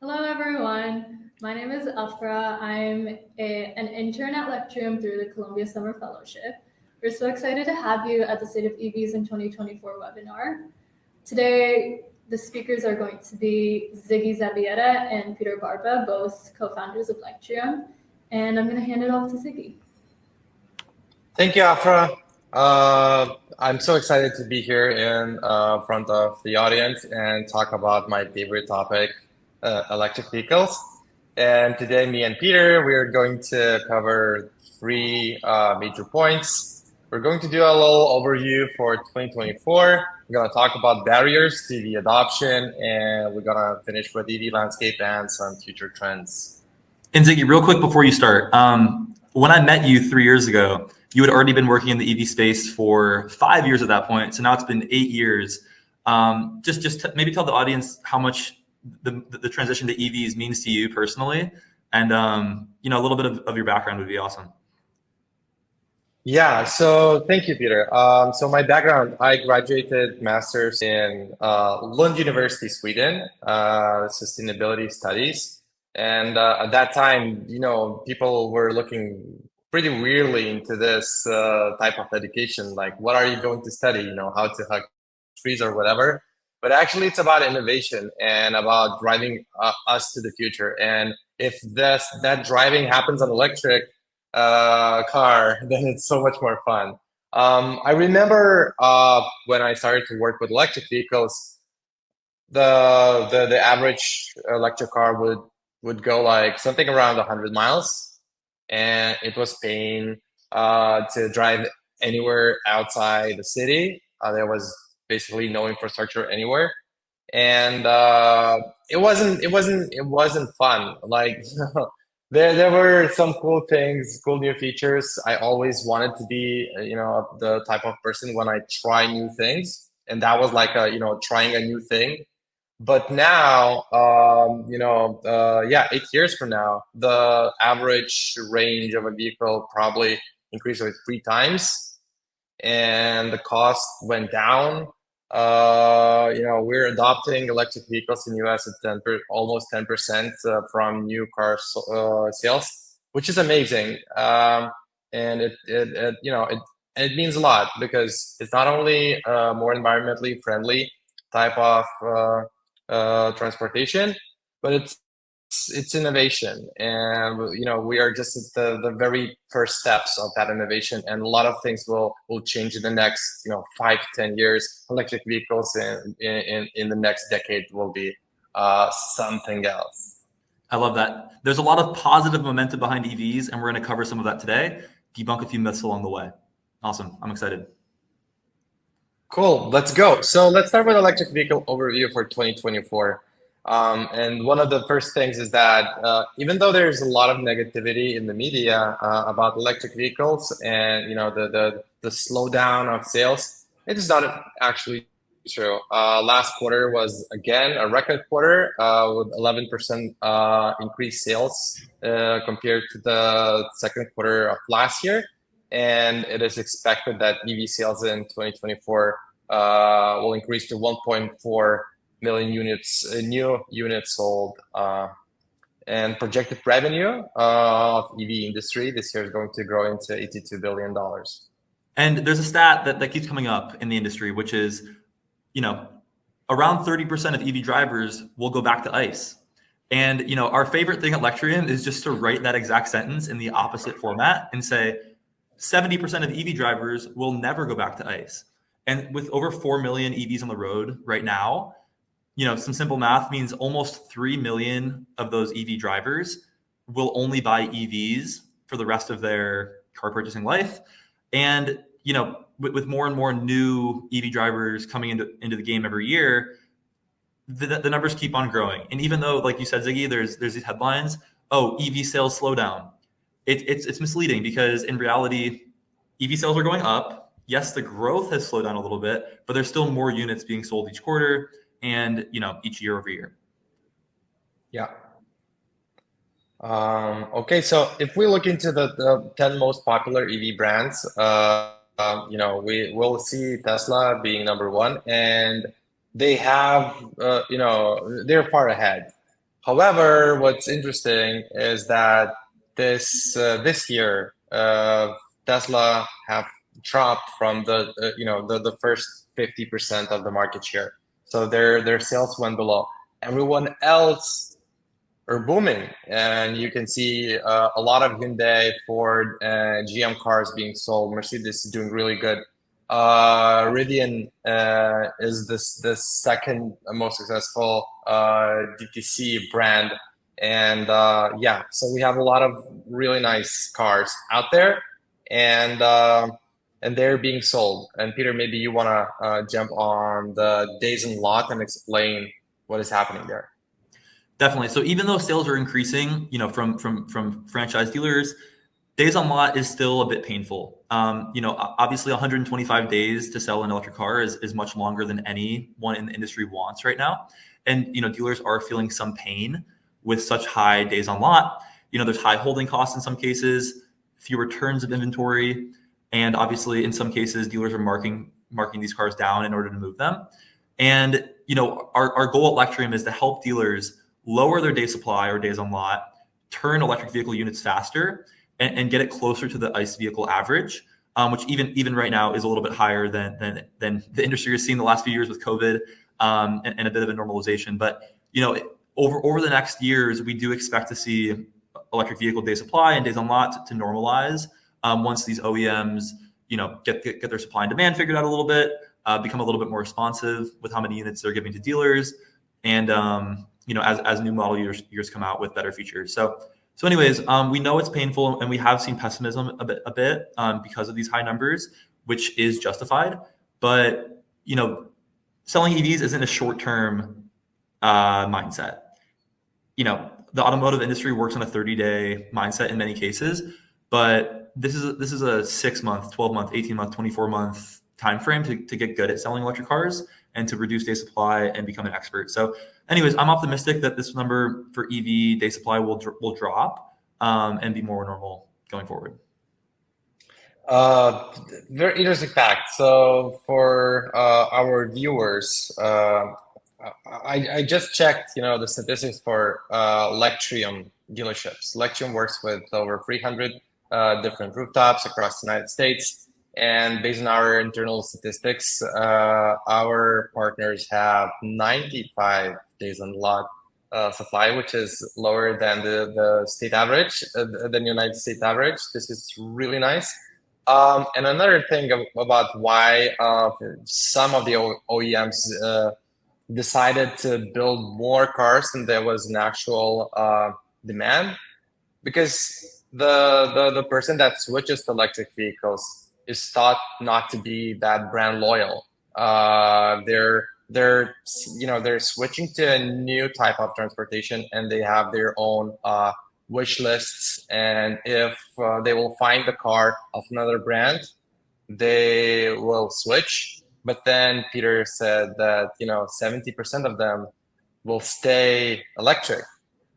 Hello, everyone. My name is Afra. I'm an intern at Lectrium through the Columbia Summer Fellowship. We're so excited to have you at the State of EVs in 2024 webinar. Today, the speakers are going to be Ziggy Zabieta and Peter Barba, both co-founders of Lectrium. And I'm going to hand it off to Ziggy. Thank you, Afra. I'm so excited to be here in front of the audience and talk about my favorite topic, electric vehicles. And today, me and Peter, we are going to cover three major points. We're going to do a little overview for 2024. We're going to talk about barriers to EV adoption, and we're going to finish with EV landscape and some future trends. And Ziggy, real quick before you start, when I met you 3 years ago, you had already been working in the EV space for 5 years at that point. So now it's been 8 years. Maybe tell the audience how much the transition to EVs means to you personally, and a little bit of your background would be awesome. Yeah, so thank you, Peter. So my background, I graduated master's in Lund University, Sweden, sustainability studies. And at that time, people were looking pretty weirdly into this type of education. Like, what are you going to study? How to hug trees or whatever. But actually, it's about innovation and about driving us to the future. And if that driving happens on electric car, then it's so much more fun. I remember when I started to work with electric vehicles, the average electric car would go like something around 100 miles, and it was paying to drive anywhere outside the city. There was basically no infrastructure anywhere, and it wasn't fun. Like there were some cool things, cool new features. I always wanted to be the type of person when I try new things, and that was like trying a new thing. But now, 8 years from now, the average range of a vehicle probably increased like 3 times, and the cost went down. We're adopting electric vehicles in the US at almost 10% from new car sales, which is amazing. And it means a lot because it's not only more environmentally friendly type of transportation, but it's innovation, and we are just at the very first steps of that innovation, and a lot of things will change in the next 5 to 10 years. Electric vehicles in the next decade will be something else. I love that. There's a lot of positive momentum behind EVs, and we're going to cover some of that today, debunk a few myths along the way. Awesome. I'm excited. Cool. Let's go. So let's start with electric vehicle overview for 2024. And one of the first things is that even though there's a lot of negativity in the media about electric vehicles and the slowdown of sales, it is not actually true. Last quarter was again a record quarter with 11% increased sales compared to the second quarter of last year. And it is expected that EV sales in 2024 will increase to 1.4 million units, new units sold, and projected revenue of EV industry this year is going to grow into $82 billion. And there's a stat that keeps coming up in the industry, which is, around 30% of EV drivers will go back to ICE. And, our favorite thing at Lectrium is just to write that exact sentence in the opposite format and say, 70% of EV drivers will never go back to ICE. And with over 4 million EVs on the road right now, some simple math means almost 3 million of those EV drivers will only buy EVs for the rest of their car purchasing life. And, with more and more new EV drivers coming into the game every year, the numbers keep on growing. And even though, like you said, Ziggy, there's these headlines, EV sales slow down. It's misleading because in reality, EV sales are going up. Yes, the growth has slowed down a little bit, but there's still more units being sold each quarter and each year over year. Yeah. Okay, so if we look into the 10 most popular EV brands, we will see Tesla being number one, and they have, they're far ahead. However, what's interesting is that this year, Tesla have dropped from the first 50% of the market share. So their sales went below. Everyone else are booming, and you can see a lot of Hyundai, Ford, GM cars being sold. Mercedes is doing really good. Rivian is the second most successful DTC brand, and yeah, so we have a lot of really nice cars out there, and they're being sold. And Peter, maybe you want to jump on the days in lot and explain what is happening there. Definitely. So even though sales are increasing, from franchise dealers, days on lot is still a bit painful. Obviously 125 days to sell an electric car is much longer than anyone in the industry wants right now. And, dealers are feeling some pain with such high days on lot. There's high holding costs in some cases, fewer turns of inventory. And obviously in some cases, dealers are marking these cars down in order to move them. And, our goal at Lectrium is to help dealers lower their day supply or days on lot, turn electric vehicle units faster, and get it closer to the ICE vehicle average, which even right now is a little bit higher than the industry has seen the last few years with COVID, and a bit of a normalization. But over the next years, we do expect to see electric vehicle day supply and days on lot to normalize once these OEMs get their supply and demand figured out a little bit, become a little bit more responsive with how many units they're giving to dealers, and as new model years come out with better features. So anyways, we know it's painful, and we have seen pessimism a bit because of these high numbers, which is justified. But selling EVs isn't a short-term mindset. The automotive industry works on a 30-day mindset in many cases, but this is a 6-month, 12-month, 18-month, 24-month time frame to get good at selling electric cars and to reduce day supply and become an expert. So anyways, I'm optimistic that this number for EV day supply will drop and be more normal going forward. Very interesting fact. So for our viewers, I just checked, the statistics for Lectrium dealerships. Lectrium works with over 300 different rooftops across the United States. And based on our internal statistics, our partners have 95 days on lot supply, which is lower than the state average, than United States average. This is really nice. And another thing about why some of the OEMs decided to build more cars than there was an actual demand, because the person that switches to electric vehicles is thought not to be that brand loyal. They're switching to a new type of transportation, and they have their own wish lists. And if they will find the car of another brand, they will switch. But then Peter said that 70% of them will stay electric,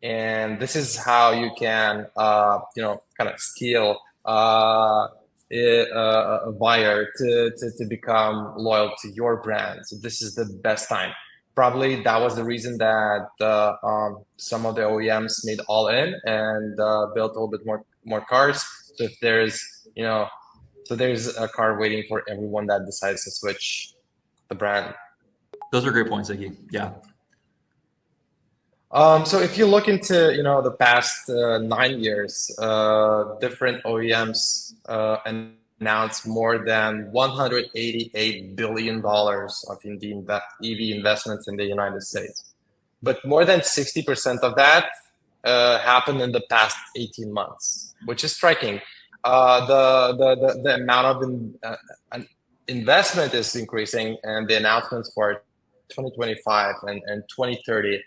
and this is how you can kind of steal a buyer to become loyal to your brand. So this is the best time. Probably that was the reason that some of the OEMs made all in and built a little bit more cars. So if there's there's a car waiting for everyone that decides to switch the brand. Those are great points, Iggy. Yeah. So if you look into the past 9 years, different OEMs announced more than $188 billion of EV investments in the United States, but more than 60% of that happened in the past 18 months, which is striking. The amount of investment is increasing, and the announcements for 2025 and 2030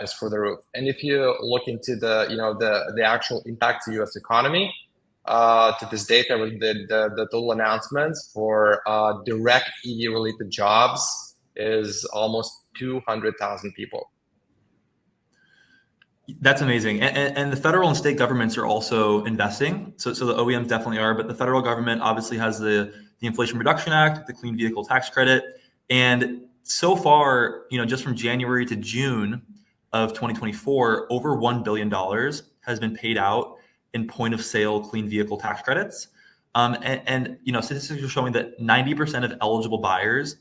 is for the roof. And if you look into the actual impact to U.S. economy, to this date, there was the total announcements for direct EV related jobs is almost 200,000 people. That's amazing. And the federal and state governments are also investing. So the OEMs definitely are, but the federal government obviously has the Inflation Reduction Act, the Clean Vehicle Tax Credit. And so far, just from January to June, of 2024, over $1 billion has been paid out in point of sale clean vehicle tax credits. And statistics are showing that 90% of eligible buyers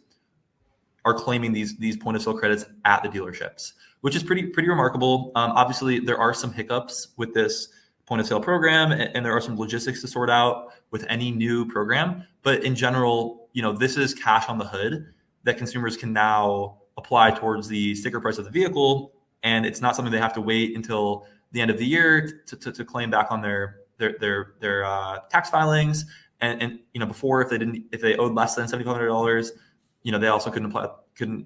are claiming these point of sale credits at the dealerships, which is pretty remarkable. Obviously, there are some hiccups with this point of sale program, and there are some logistics to sort out with any new program. But in general, this is cash on the hood that consumers can now apply towards the sticker price of the vehicle, and it's not something they have to wait until the end of the year to claim back on their tax filings. And before, if they owed less than $7,500, they also couldn't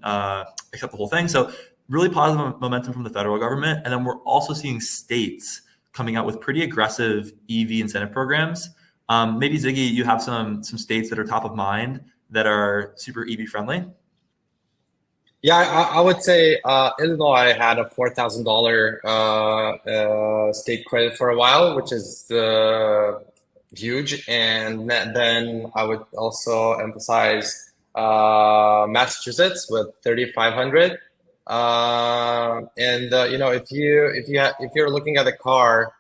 accept the whole thing. So really positive momentum from the federal government. And then we're also seeing states coming out with pretty aggressive EV incentive programs. Maybe Ziggy, you have some states that are top of mind that are super EV friendly. Yeah, I would say Illinois had a $4,000 state credit for a while, which is huge. And then I would also emphasize Massachusetts with 3,500. If you're looking at a car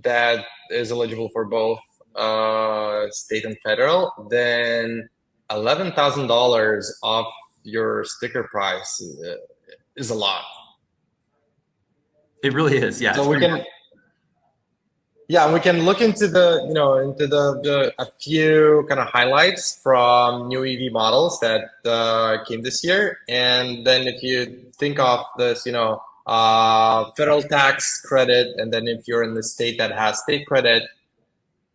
that is eligible for both state and federal, then $11,000 off your sticker price is a lot. It really is, yeah. So we can look into a few kind of highlights from new EV models that came this year. And then if you think of this, federal tax credit, and then if you're in the state that has state credit,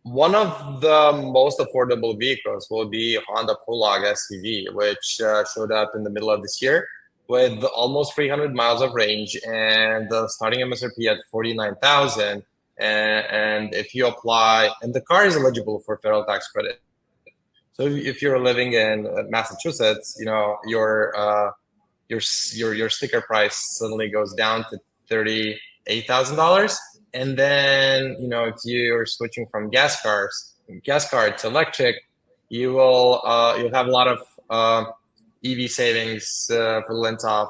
one of the most affordable vehicles will be Honda Prologue SUV, which showed up in the middle of this year with almost 300 miles of range and starting MSRP at $49,000. And if you apply, and the car is eligible for federal tax credit. So if you're living in Massachusetts, your sticker price suddenly goes down to $38,000. And then, if you're switching from gas car to electric, you'll have a lot of EV savings for the length of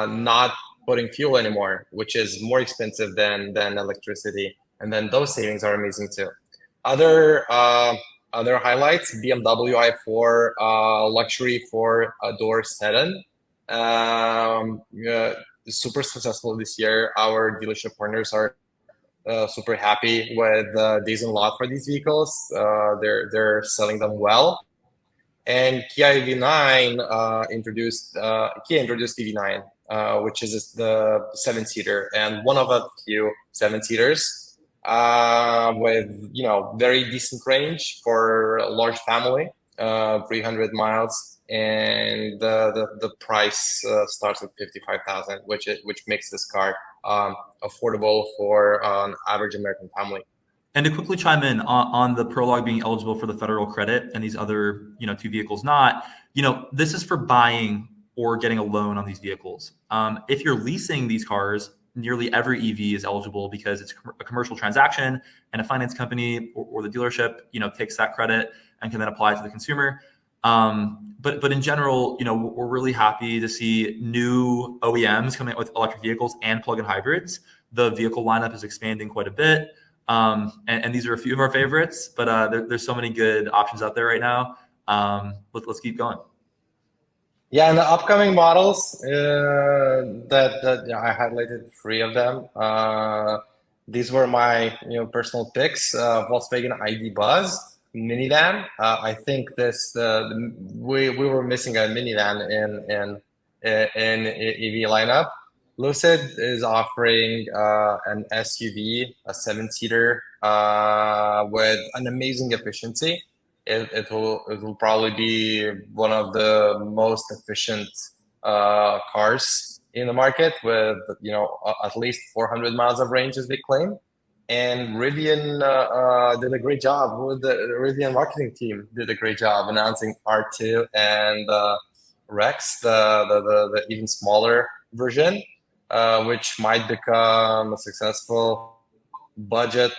not putting fuel anymore, which is more expensive than electricity. And then those savings are amazing too. Other highlights: BMW i4 luxury 4-door sedan. Super successful this year. Our dealership partners are super happy with days in lot for these vehicles. They're selling them well. And Kia EV9 introduced EV9, which is the 7-seater and one of a few 7-seaters with very decent range for a large family, 300 miles. And the price starts at $55,000, which makes this car affordable for an average American family. And to quickly chime in on the Prologue being eligible for the federal credit and these other two vehicles not, this is for buying or getting a loan on these vehicles. If you're leasing these cars, nearly every EV is eligible because it's a commercial transaction, and a finance company or the dealership takes that credit and can then apply it to the consumer. But in general, we're really happy to see new OEMs coming out with electric vehicles and plug-in hybrids. The vehicle lineup is expanding quite a bit. And these are a few of our favorites, but there's so many good options out there right now. Let's keep going. Yeah, and the upcoming models that I highlighted 3 of them. These were my personal picks. Volkswagen ID Buzz minivan. I think we were missing a minivan in EV lineup. Lucid is offering an SUV, a 7-seater with an amazing efficiency. It will probably be one of the most efficient cars in the market with at least 400 miles of range as they claim. And Rivian did a great job. The Rivian marketing team did a great job announcing R2 and Rex, the even smaller version, which might become a successful budget,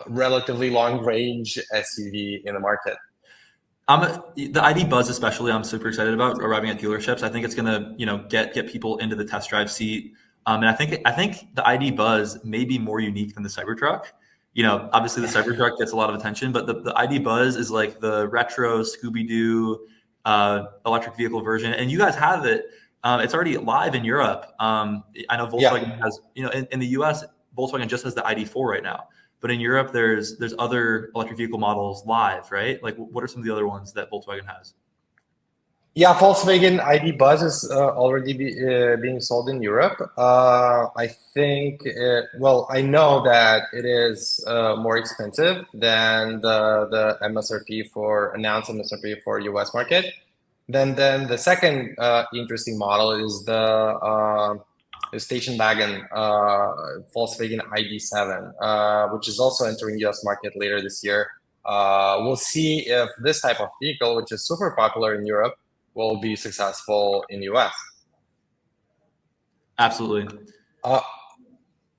relatively long range SUV in the market. The ID Buzz especially, I'm super excited about arriving at dealerships. I think it's going to get people into the test drive seat And I think the ID Buzz may be more unique than the Cybertruck. Obviously the Cybertruck gets a lot of attention, but the ID Buzz is like the retro Scooby-Doo electric vehicle version, and you guys have it. It's already live in Europe. I know Volkswagen has, in the US, Volkswagen just has the ID.4 right now, but in Europe, there's other electric vehicle models live, right? Like, what are some of the other ones that Volkswagen has? Yeah, Volkswagen ID Buzz is already being sold in Europe. I think, I know that it is more expensive than the announced MSRP for US market. Then the second interesting model is the station wagon Volkswagen ID.7, which is also entering US market later this year. We'll see if this type of vehicle, which is super popular in Europe, will be successful in US. Absolutely.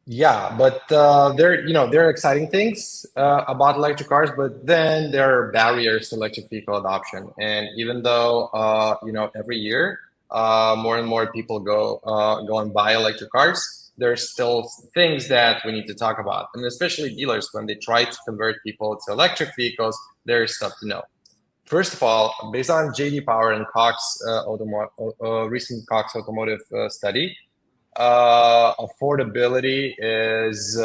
Yeah, but there are exciting things about electric cars, but then there are barriers to electric vehicle adoption. And even though every year more and more people go and buy electric cars, there's still things that we need to talk about, and especially dealers when they try to convert people to electric vehicles, there's stuff to know. First of all, based on JD Power and recent Cox Automotive study, affordability is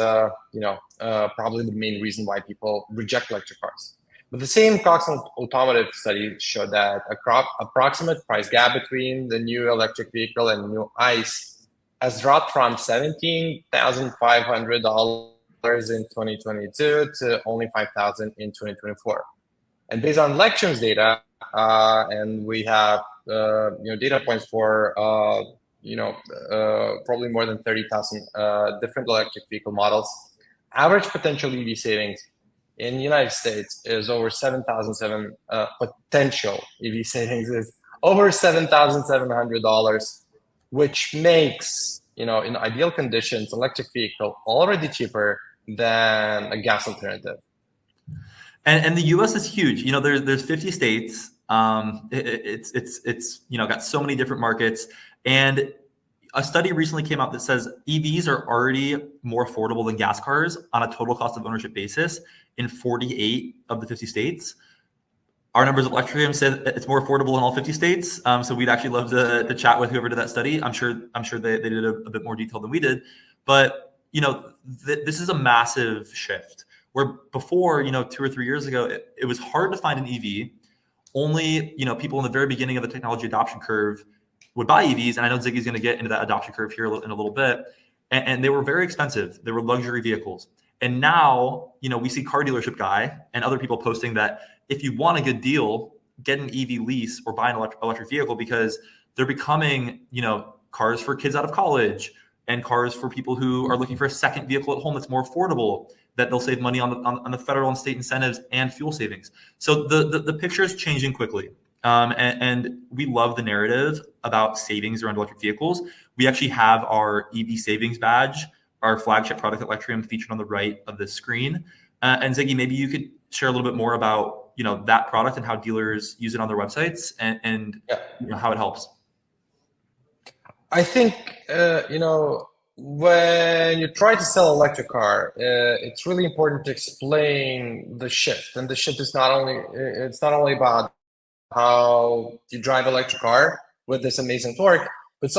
probably the main reason why people reject electric cars. But the same Cox Automotive study showed that approximate price gap between the new electric vehicle and new ICE has dropped from $17,500 in 2022 to only $5,000 in 2024. And based on Lectrium's data, and we have data points for probably more than 30,000 different electric vehicle models. Average potential EV savings in the United States is over potential EV savings is over $7,700, which makes in ideal conditions electric vehicle already cheaper than a gas alternative. And the U.S. is huge. There's 50 states. It's got so many different markets. And a study recently came out that says EVs are already more affordable than gas cars on a total cost of ownership basis in 48 of the 50 states. Our numbers at Lectrium said it's more affordable in all 50 states. So we'd actually love to chat with whoever did that study. I'm sure they did a bit more detail than we did. But this is a massive shift. Where before, 2 or 3 years ago, it was hard to find an EV. Only, people in the very beginning of the technology adoption curve would buy EVs. And I know Ziggy's going to get into that adoption curve here in a little bit. And they were very expensive. They were luxury vehicles. And now, we see Car Dealership Guy and other people posting that if you want a good deal, get an EV lease or buy an electric vehicle, because they're becoming, cars for kids out of college and cars for people who are looking for a second vehicle at home that's more affordable, that they'll save money on the federal and state incentives and fuel savings. So the picture is changing quickly. And we love the narrative about savings around electric vehicles. We actually have our EV savings badge, our flagship product at Lectrium, featured on the right of the screen. And Ziggy, maybe you could share a little bit more about that product and how dealers use it on their websites and how it helps. I think when you try to sell an electric car, it's really important to explain the shift. And the shift is not only about how you drive an electric car with this amazing torque, but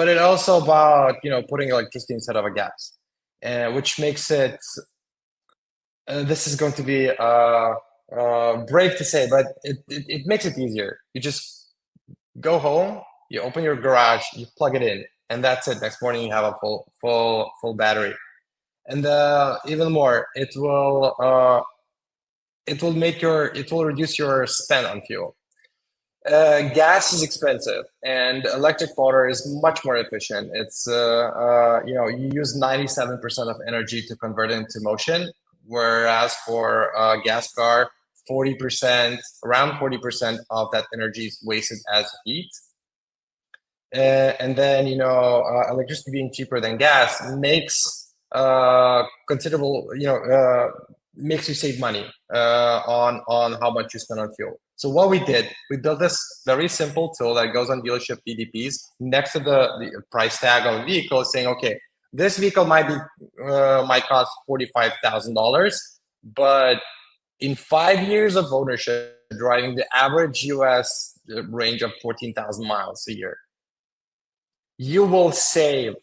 it's also about putting electricity instead of a gas, which makes it. This is going to be brave to say, but it makes it easier. You just go home, you open your garage, you plug it in, and that's it. Next morning you have a full battery, and even more, it will reduce your spend on fuel. Gas is expensive, and electric motor is much more efficient. It's you use 97% of energy to convert it into motion, whereas for a gas car, around 40% of that energy is wasted as heat. And then electricity being cheaper than gas makes considerable makes you save money on how much you spend on fuel. So what we did, we built this very simple tool that goes on dealership PDPs next to the price tag of a vehicle, saying, okay, this vehicle might cost $45,000, but in 5 years of ownership, driving the average US range of 14,000 miles a year, you will save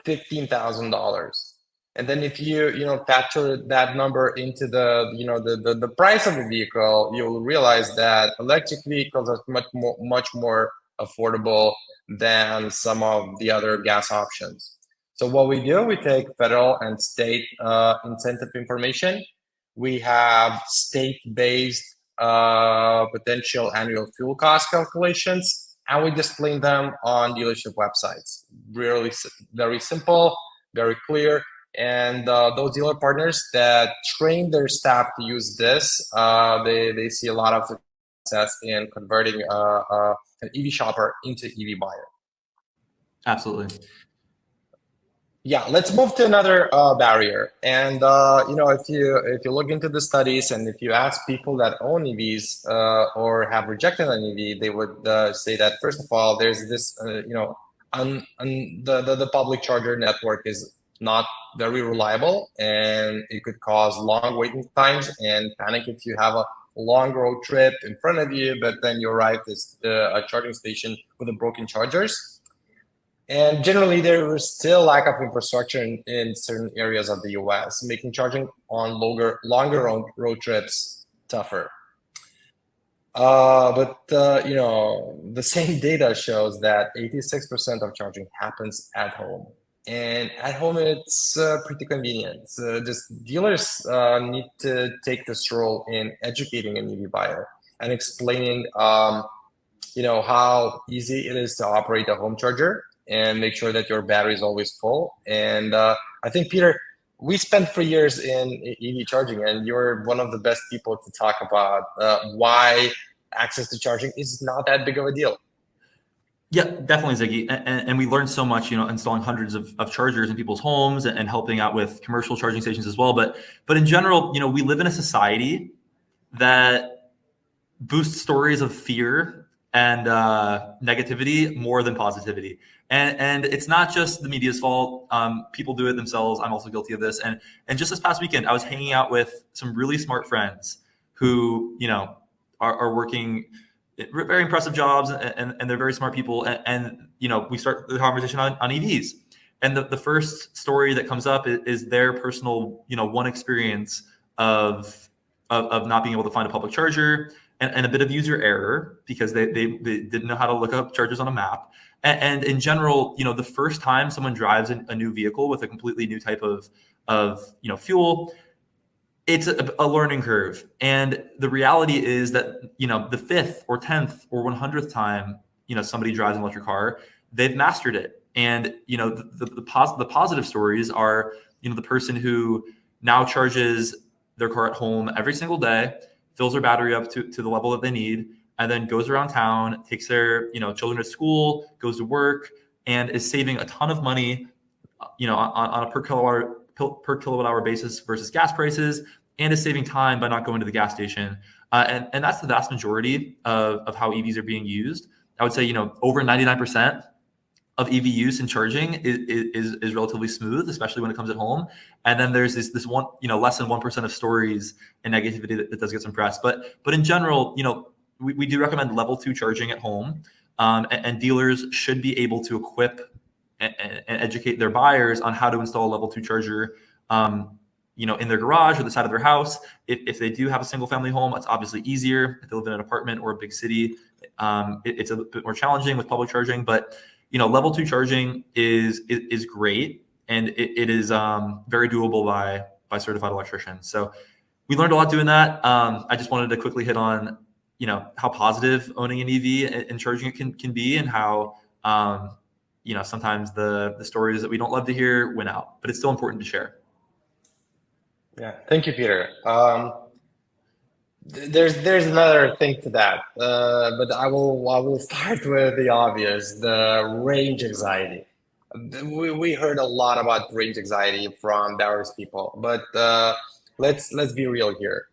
$15,000. And then if you factor that number into the price of the vehicle, you'll realize that electric vehicles are much more affordable than some of the other gas options. So what we do, we take federal and state incentive information. We have state-based potential annual fuel cost calculations, and we display them on dealership websites. Really, very simple, very clear. And those dealer partners that train their staff to use this, they see a lot of success in converting an EV shopper into EV buyer. Absolutely. Yeah, let's move to another barrier. And if you look into the studies and if you ask people that own EVs or have rejected an EV, they would say that first of all, there's this the public charger network is not very reliable, and it could cause long waiting times and panic if you have a long road trip in front of you, but then you arrive at a charging station with a broken chargers. And generally, there is still lack of infrastructure in certain areas of the US, making charging on longer road trips tougher. But the same data shows that 86% of charging happens at home. And at home, it's pretty convenient. Just dealers need to take this role in educating an EV buyer and explaining, how easy it is to operate a home charger and make sure that your battery is always full. And I think, Peter, we spent 3 years in EV charging, and you're one of the best people to talk about why access to charging is not that big of a deal. Yeah, definitely, Ziggy. And we learned so much, installing hundreds of chargers in people's homes and helping out with commercial charging stations as well. But in general, we live in a society that boosts stories of fear and negativity more than positivity. And it's not just the media's fault. People do it themselves. I'm also guilty of this. And just this past weekend, I was hanging out with some really smart friends who, are working very impressive jobs, and they're very smart people. And we start the conversation on EVs. And the first story that comes up is their personal, one experience of not being able to find a public charger, and a bit of user error because they didn't know how to look up chargers on a map. And in general, the first time someone drives a new vehicle with a completely new type of fuel, it's a learning curve. And the reality is that, the 5th or 10th or 100th time, somebody drives an electric car, they've mastered it. And, the positive stories are, the person who now charges their car at home every single day, fills their battery up to the level that they need, and then goes around town, takes their, children to school, goes to work, and is saving a ton of money, on a per kilowatt hour basis versus gas prices, and is saving time by not going to the gas station. And that's the vast majority of how EVs are being used. I would say, over 99% of EV use and charging is relatively smooth, especially when it comes at home. And then there's this one, less than 1% of stories and negativity that does get some press. But in general, we do recommend level 2 charging at home, and dealers should be able to equip and educate their buyers on how to install a level 2 charger, in their garage or the side of their house. If they do have a single family home, it's obviously easier. If they live in an apartment or a big city, it's a bit more challenging with public charging. But level 2 charging is great, and it is very doable by certified electricians. So we learned a lot doing that. I just wanted to quickly hit on how positive owning an EV and charging it can be, and how sometimes the stories that we don't love to hear win out, but it's still important to share. Yeah, thank you, Peter. There's another thing to that, but I will start with the obvious, the range anxiety. We heard a lot about range anxiety from various people, but let's be real here.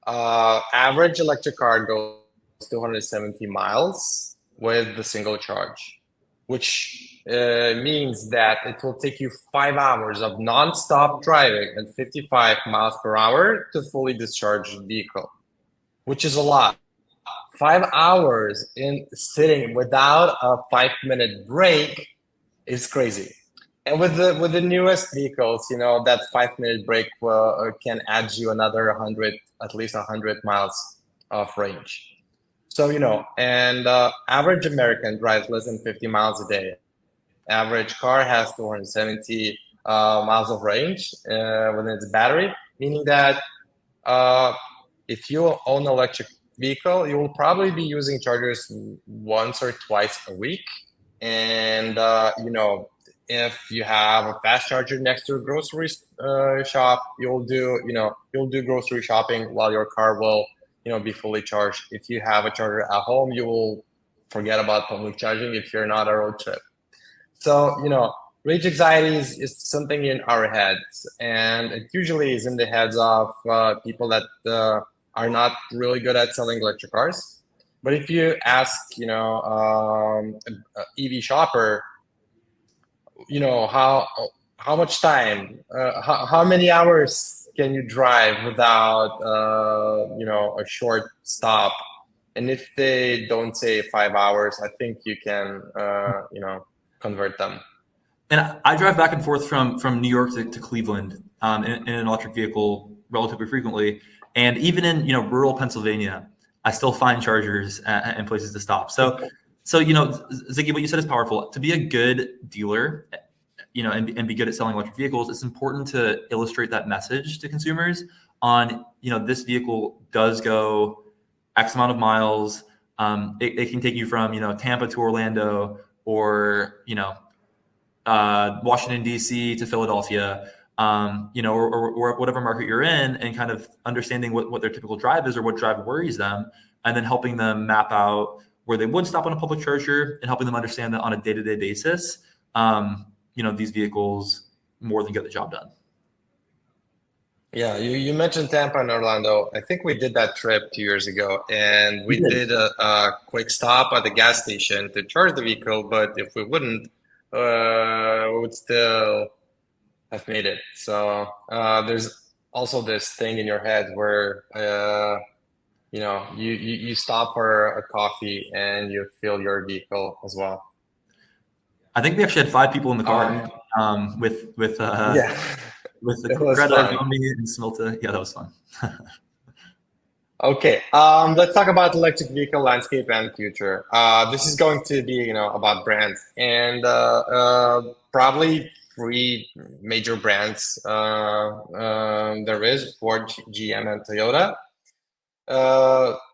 Average electric car goes 270 miles with the single charge, which means that it will take you 5 hours of non-stop driving at 55 miles per hour to fully discharge the vehicle, which is a lot. 5 hours in sitting without a 5 minute break is crazy. And with the newest vehicles, you know, that 5 minute break can add you another 100, at least 100 miles of range. So, you know, and average American drives less than 50 miles a day. Average car has 270 miles of range within its battery, meaning that uh, if you own an electric vehicle, you will probably be using chargers once or twice a week. And, you know, if you have a fast charger next to a grocery shop, you'll do grocery shopping while your car will, you know, be fully charged. If you have a charger at home, you will forget about public charging if you're not a road trip. So, you know, range anxiety is something in our heads, and it usually is in the heads of people that are not really good at selling electric cars. But if you ask, you know, a EV shopper, you know, how much time, how many hours can you drive without, you know, a short stop? And if they don't say 5 hours, I think you can, you know, convert them. And I drive back and forth from New York to Cleveland in an electric vehicle relatively frequently, and even in rural Pennsylvania, I still find chargers and places to stop. So you know, Ziggy, what you said is powerful. To be a good dealer, and be good at selling electric vehicles, it's important to illustrate that message to consumers on this vehicle does go X amount of miles. It can take you from Tampa to Orlando, or Washington, D.C. to Philadelphia, or whatever market you're in, and kind of understanding what their typical drive is or what drive worries them, and then helping them map out where they would stop on a public charger and helping them understand that on a day-to-day basis, these vehicles more than get the job done. Yeah, you mentioned Tampa and Orlando. I think we did that trip 2 years ago, and we did a quick stop at the gas station to charge the vehicle, but if we wouldn't, we would still have made it. So there's also this thing in your head where you stop for a coffee and you fill your vehicle as well. I think we actually had 5 people in the car with yeah. with the Greta, Zombie, and Smilta. Yeah, that was fun. Okay, let's talk about electric vehicle landscape and future. This is going to be, about brands, and probably 3 major brands. There is Ford, GM, and Toyota.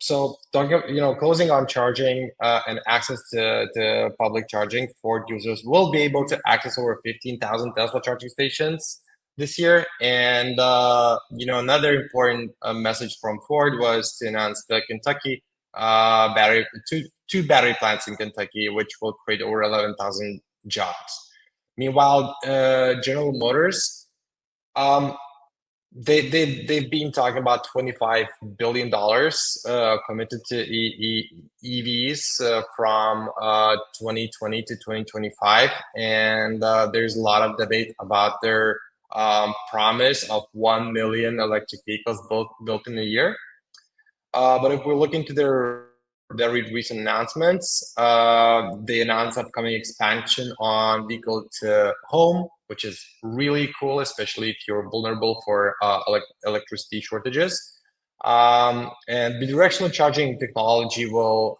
So closing on charging and access to public charging, Ford users will be able to access over 15,000 Tesla charging stations this year. And another important message from Ford was to announce the Kentucky two battery plants in Kentucky, which will create over 11,000 jobs. Meanwhile, General Motors, they've been talking about $25 billion committed to EVs from 2020 to 2025, and there's a lot of debate about their promise of 1 million electric vehicles built in a year. But if we look into their recent announcements, they announced upcoming expansion on vehicle to home, which is really cool, especially if you're vulnerable for electricity shortages. And bidirectional charging technology will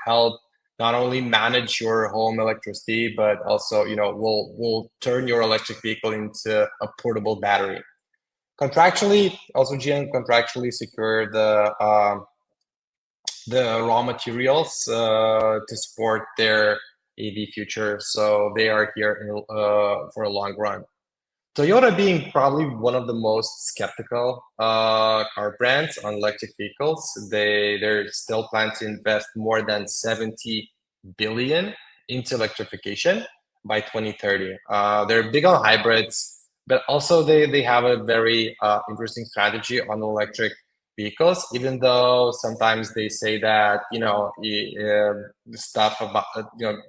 help not only manage your home electricity, but also will turn your electric vehicle into a portable battery. Contractually, also GM contractually secure the raw materials to support their EV future, so they are here for a long run. Toyota being probably one of the most skeptical car brands on electric vehicles, they're still planning to invest more than 70 billion into electrification by 2030. They're big on hybrids, but also they have a very interesting strategy on electric vehicles, even though sometimes they say that, stuff about,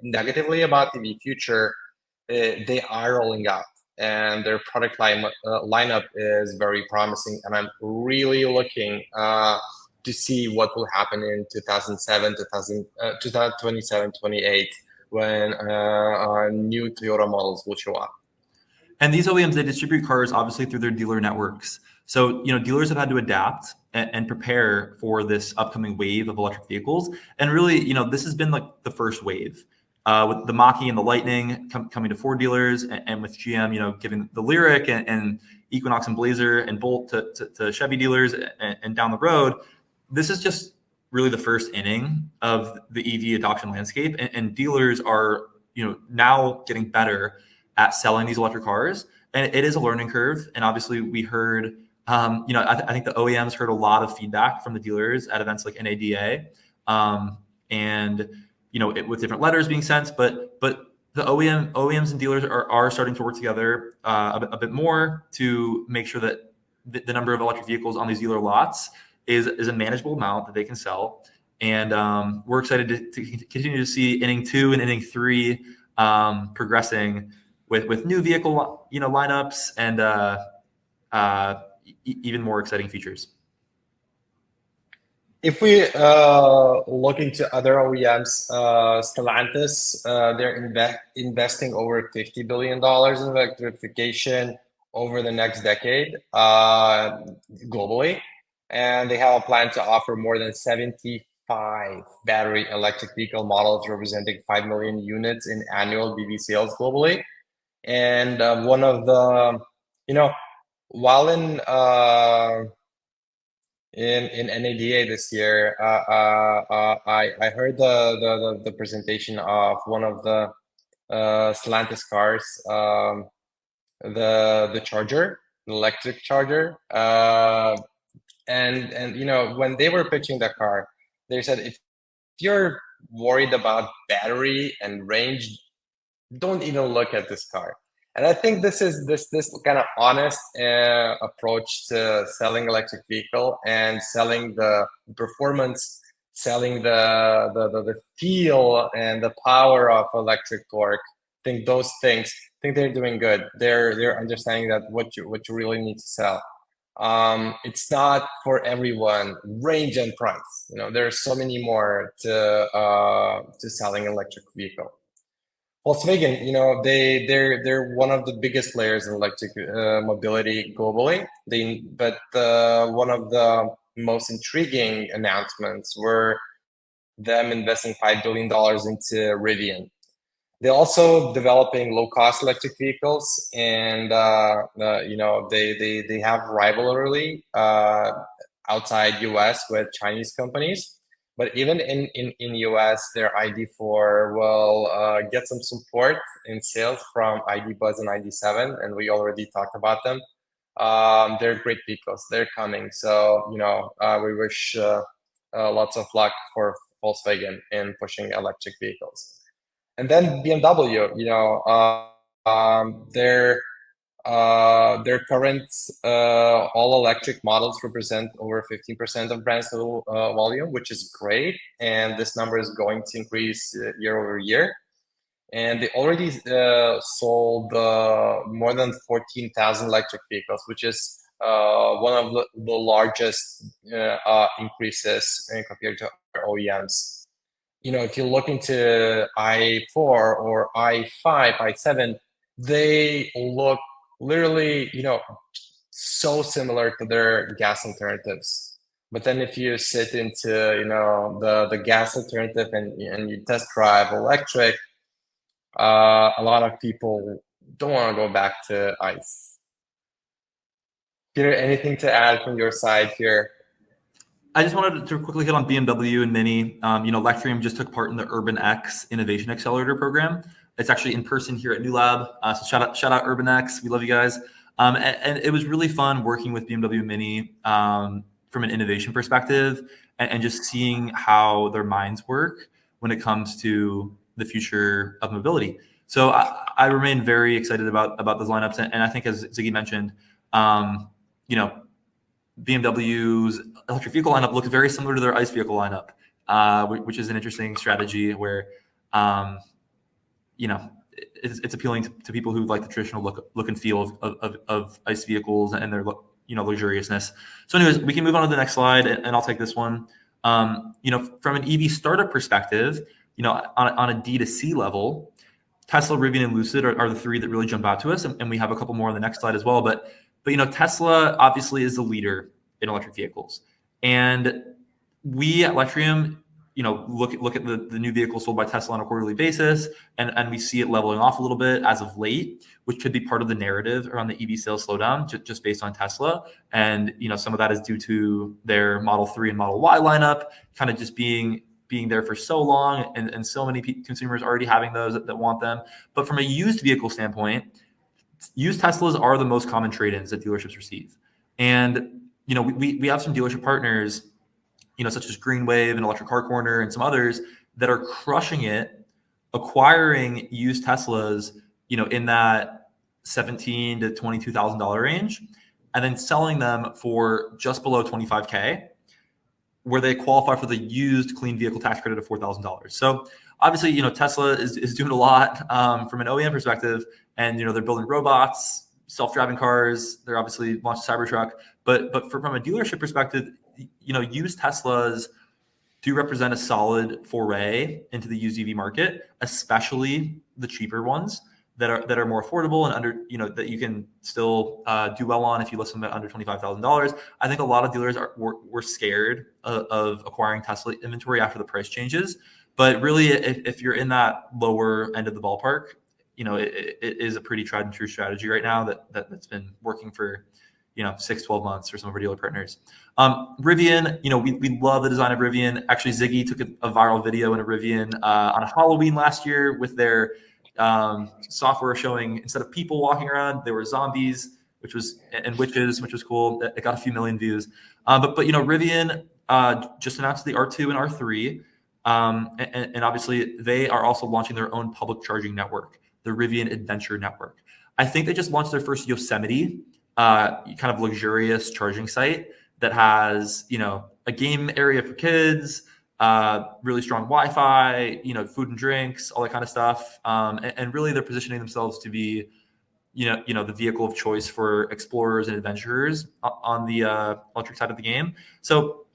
negatively about the future, they are rolling out, and their product lineup is very promising. And I'm really looking to see what will happen in 2027, 28, when new Toyota models will show up. And these OEMs, they distribute cars obviously through their dealer networks. So, dealers have had to adapt and prepare for this upcoming wave of electric vehicles. And really, this has been like the first wave with the Mach-E and the Lightning coming to Ford dealers, and with GM, giving the Lyriq and Equinox and Blazer and Bolt to Chevy dealers, and down the road. This is just really the first inning of the EV adoption landscape, and dealers are, now getting better at selling these electric cars, and it is a learning curve. And obviously, we heard, I think the OEMs heard a lot of feedback from the dealers at events like NADA, and with different letters being sent. But the OEMs and dealers are starting to work together a bit more to make sure that the number of electric vehicles on these dealer lots is a manageable amount that they can sell. And we're excited to continue to see inning 2 and inning 3 progressing with new vehicle lineups and even more exciting features. If we look into other OEMs, Stellantis, they're investing over $50 billion in electrification over the next decade globally. And they have a plan to offer more than 75 battery electric vehicle models, representing 5 million units in annual BEV sales globally. And one of the, while in NADA this year, I heard the presentation of one of the Stellantis cars, the charger, the electric charger, and when they were pitching that car, they said, if you're worried about battery and range, don't even look at this car. And I think this is this kind of honest approach to selling electric vehicle and selling the performance, selling the feel and the power of electric torque. I think those things, they're doing good. They're understanding that what you really need to sell. It's not for everyone. Range and price. There's so many more to selling electric vehicle. Volkswagen, they're one of the biggest players in electric mobility globally. But one of the most intriguing announcements were them investing $5 billion into Rivian. They're also developing low-cost electric vehicles, and they have rivalry outside US with Chinese companies. But even in US, their ID4 will get some support in sales from ID Buzz and ID7, and we already talked about them. They're great vehicles. They're coming. So, we wish lots of luck for Volkswagen in pushing electric vehicles. And then BMW, their current all-electric models represent over 15% of brand total volume, which is great. And this number is going to increase year over year. And they already sold more than 14,000 electric vehicles, which is one of the largest increases compared to other OEMs. If you look into i4 or i5, i7, they look literally, so similar to their gas alternatives. But then if you sit into, the gas alternative and you test drive electric, a lot of people don't want to go back to ICE. Peter, anything to add from your side here? I just wanted to quickly hit on BMW and Mini. Lectrium just took part in the Urban X Innovation Accelerator program. It's actually in person here at New Lab. So shout out Urban X. We love you guys. And it was really fun working with BMW and Mini from an innovation perspective, and just seeing how their minds work when it comes to the future of mobility. So I remain very excited about those lineups. And I think, as Ziggy mentioned, BMW's electric vehicle lineup looks very similar to their ICE vehicle lineup, which is an interesting strategy where, it's appealing to people who like the traditional look and feel of ICE vehicles and their luxuriousness. So anyways, we can move on to the next slide, and I'll take this one. From an EV startup perspective, on a D2C level, Tesla, Rivian, and Lucid are the three that really jump out to us, and we have a couple more on the next slide as well. But Tesla obviously is the leader in electric vehicles, and we at Lectrium, look at the new vehicles sold by Tesla on a quarterly basis, and we see it leveling off a little bit as of late, which could be part of the narrative around the EV sales slowdown, just based on Tesla. And some of that is due to their Model 3 and Model Y lineup kind of just being there for so long, and so many consumers already having those that want them. But from a used vehicle standpoint, used Teslas are the most common trade-ins that dealerships receive. And we have some dealership partners, such as Greenwave and Electric Car Corner and some others that are crushing it, acquiring used Teslas, in that $17,000 to $22,000 range, and then selling them for just below $25K, where they qualify for the used clean vehicle tax credit of $4,000. So obviously, Tesla is doing a lot from an OEM perspective, and they're building robots, self-driving cars. They're obviously launched a Cybertruck, but from a dealership perspective, used Teslas do represent a solid foray into the used EV market, especially the cheaper ones that are more affordable and under, that you can still do well on if you list them at under $25,000. I think a lot of dealers were scared of acquiring Tesla inventory after the price changes, but really, if you're in that lower end of the ballpark, it is a pretty tried and true strategy right now that's been working for 6-12 months for some of our dealer partners. Rivian, we love the design of Rivian. Actually, Ziggy took a viral video in a Rivian on Halloween last year with their software showing, instead of people walking around, there were zombies, and witches, which was cool. It got a few million views. But Rivian just announced the R2 and R3, and obviously they are also launching their own public charging network, the Rivian Adventure Network. I think they just launched their first Yosemite kind of luxurious charging site that has, a game area for kids, really strong Wi-Fi, food and drinks, all that kind of stuff. And really they're positioning themselves to be, the vehicle of choice for explorers and adventurers on the electric side of the game. So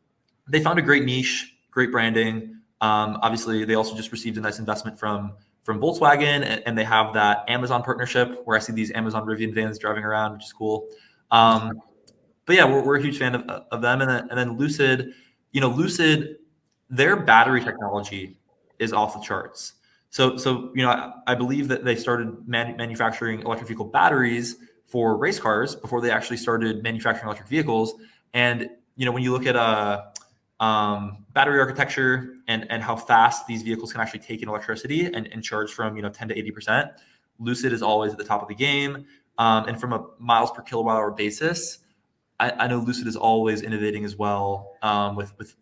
they found a great niche, great branding. Obviously they also just received a nice investment from Volkswagen, and they have that Amazon partnership where I see these Amazon Rivian vans driving around, which is cool. But yeah, we're a huge fan of them. And then Lucid, Lucid, their battery technology is off the charts. So I believe that they started manufacturing electric vehicle batteries for race cars before they actually started manufacturing electric vehicles. And when you look at battery architecture and how fast these vehicles can actually take in electricity and charge from 10 to 80%, Lucid is always at the top of the game. And from a miles per kilowatt hour basis, I know Lucid is always innovating as well, with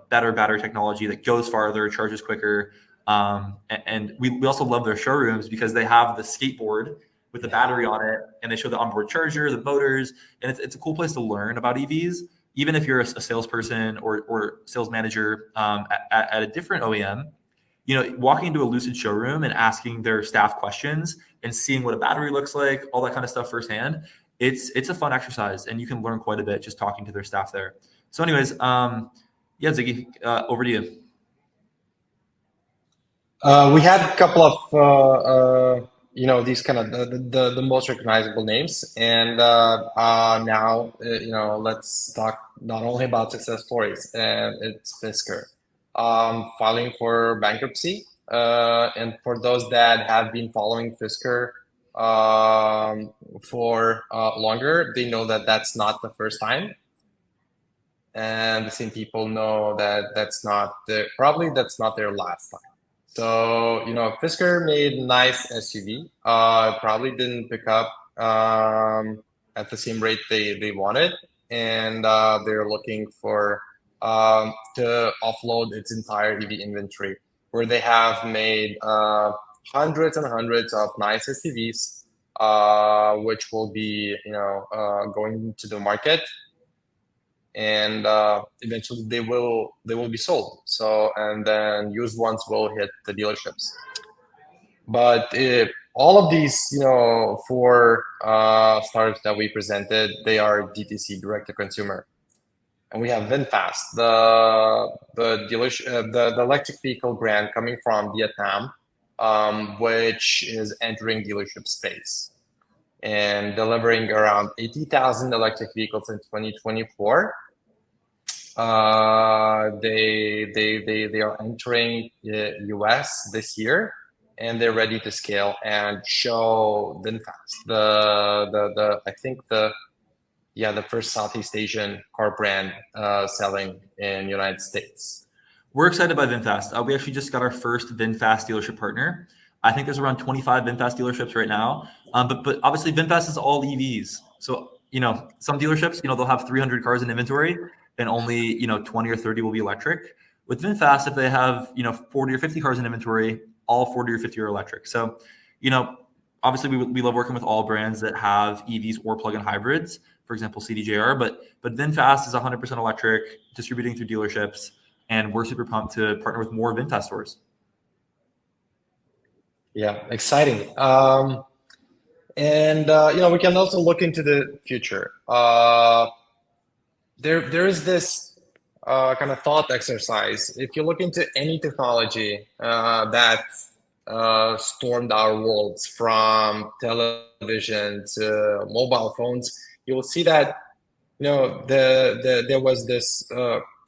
better battery technology that goes farther, charges quicker. And we also love their showrooms because they have the skateboard with the battery on it, and they show the onboard charger, the motors, and it's a cool place to learn about EVs. Even if you're a salesperson or sales manager at a different OEM, walking into a Lucid showroom and asking their staff questions and seeing what a battery looks like, all that kind of stuff firsthand, it's a fun exercise, and you can learn quite a bit just talking to their staff there. So anyways, yeah, Ziggy, over to you. We had a couple of these kind of the most recognizable names, and now let's talk not only about success stories, and it's Fisker filing for bankruptcy. And for those that have been following Fisker for longer, they know that that's not the first time, and the same people know that that's not their last time. So, Fisker made a nice SUV. Probably didn't pick up at the same rate they wanted. And they're looking for to offload its entire EV inventory, where they have made hundreds and hundreds of nice SUVs, which will be, going to the market. and eventually they will be sold. So, and then used ones will hit the dealerships. But all of these, four startups that we presented, they are DTC, direct to consumer. And we have VinFast, the dealership, the electric vehicle brand coming from Vietnam, which is entering dealership space and delivering around 80,000 electric vehicles in 2024. They are entering the US this year, and they're ready to scale and show VinFast, the first Southeast Asian car brand selling in United States. We're excited by VinFast. We actually just got our first VinFast dealership partner. I think there's around 25 VinFast dealerships right now. But obviously VinFast is all EVs. So, some dealerships, they'll have 300 cars in inventory and only, 20 or 30 will be electric. With VinFast, if they have, 40 or 50 cars in inventory, all 40 or 50 are electric. So, obviously we love working with all brands that have EVs or plug-in hybrids, for example, CDJR, but VinFast is 100% electric, distributing through dealerships, and we're super pumped to partner with more VinFast stores. Yeah, exciting. And we can also look into the future. There is this kind of thought exercise. If you look into any technology that stormed our worlds, from television to mobile phones, you will see that there was this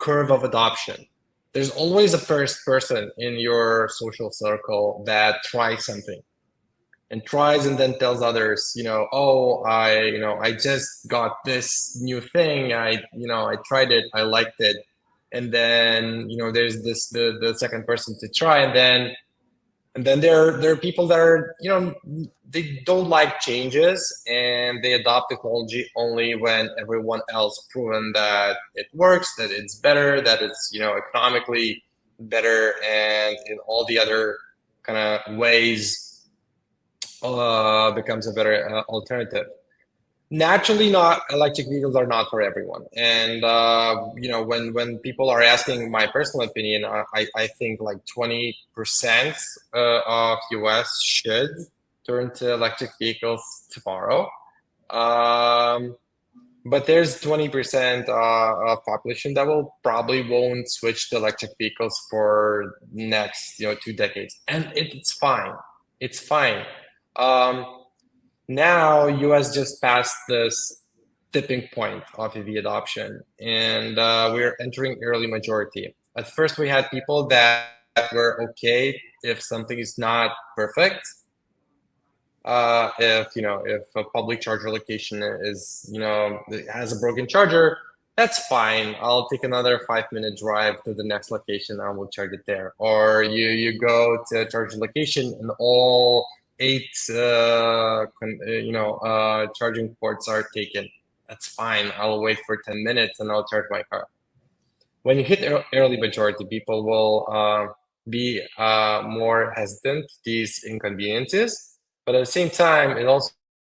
curve of adoption. There's always a first person in your social circle that tries something and tries and then tells others, I just got this new thing. I tried it. I liked it. And then, there's the second person to try. And then there are people that are, they don't like changes, and they adopt technology only when everyone else proven that it works, that it's better, that it's, economically better, and in all the other kind of ways becomes a better alternative. Naturally, not electric vehicles are not for everyone. And, when people are asking my personal opinion, I think like 20% of US should turn to electric vehicles tomorrow. But there's 20% of population that probably won't switch to electric vehicles for next, 2 decades. And it's fine. It's fine. Now, US just passed this tipping point of EV adoption, and we're entering early majority. At first, we had people that were okay if something is not perfect. If a public charger location is, has a broken charger, that's fine. I'll take another 5-minute drive to the next location and we'll charge it there. Or you go to a charging location and all 8 charging ports are taken. That's fine. I'll wait for 10 minutes and I'll charge my car. When you hit early majority, people will be more hesitant to these inconveniences. But at the same time, it also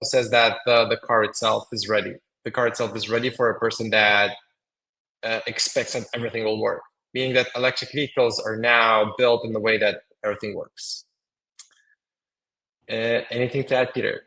says that the car itself is ready. The car itself is ready for a person that expects that everything will work, meaning that electric vehicles are now built in the way that everything works. Anything to add, Peter?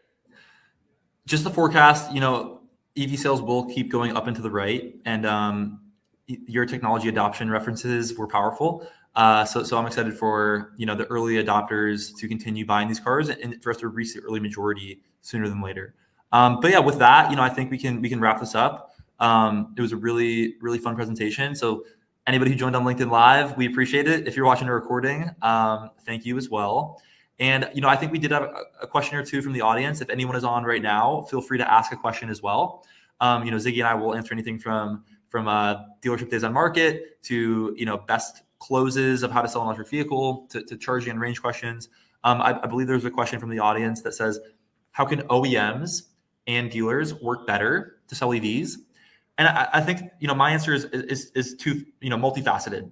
Just the forecast, EV sales will keep going up and to the right, and your technology adoption references were powerful. So I'm excited for the early adopters to continue buying these cars and for us to reach the early majority sooner than later. But yeah, with that, I think we can wrap this up. It was a really, really fun presentation. So anybody who joined on LinkedIn Live, we appreciate it. If you're watching a recording, thank you as well. And I think we did have a question or two from the audience. If anyone is on right now, feel free to ask a question as well. Ziggy and I will answer anything from dealership days on market to best closes of how to sell an electric vehicle to charging and range questions. I believe there's a question from the audience that says, how can OEMs and dealers work better to sell EVs? And I think my answer is too multifaceted.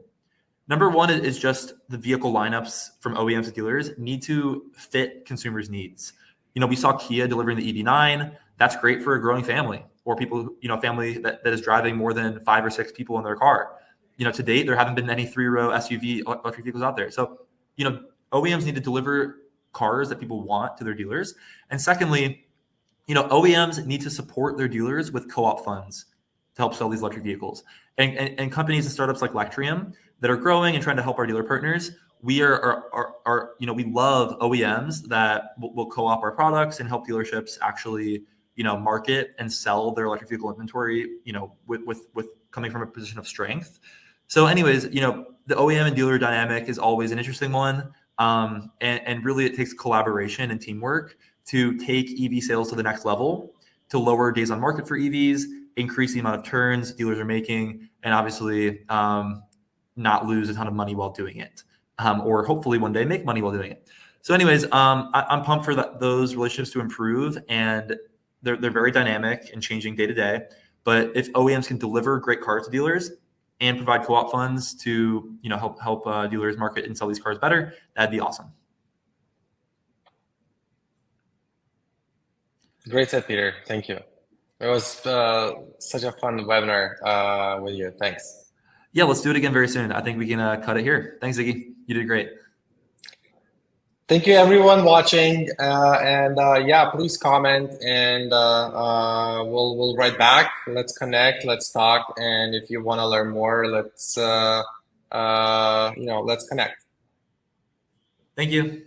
Number one is just the vehicle lineups from OEMs to dealers need to fit consumers' needs. We saw Kia delivering the EV9. That's great for a growing family or people, family that is driving more than 5 or 6 people in their car. To date, there haven't been any 3-row SUV electric vehicles out there. So, OEMs need to deliver cars that people want to their dealers. And secondly, OEMs need to support their dealers with co-op funds to help sell these electric vehicles. And companies and startups like Lectrium that are growing and trying to help our dealer partners, we we love OEMs that will co-op our products and help dealerships actually, market and sell their electric vehicle inventory, with coming from a position of strength. So anyways, the OEM and dealer dynamic is always an interesting one. And really it takes collaboration and teamwork to take EV sales to the next level, to lower days on market for EVs, increase the amount of turns dealers are making, and obviously not lose a ton of money while doing it, or hopefully one day make money while doing it. So anyways, I'm pumped for those relationships to improve, and they're very dynamic and changing day to day. But if OEMs can deliver great cars to dealers and provide co-op funds to help dealers market and sell these cars better, that'd be awesome. Great set, Peter. Thank you. It was such a fun webinar with you. Thanks. Yeah, let's do it again very soon. I think we can cut it here. Thanks, Ziggy. You did great. Thank you, everyone watching. Yeah, please comment, and we'll write back. Let's connect. Let's talk. And if you want to learn more, let's let's connect. Thank you.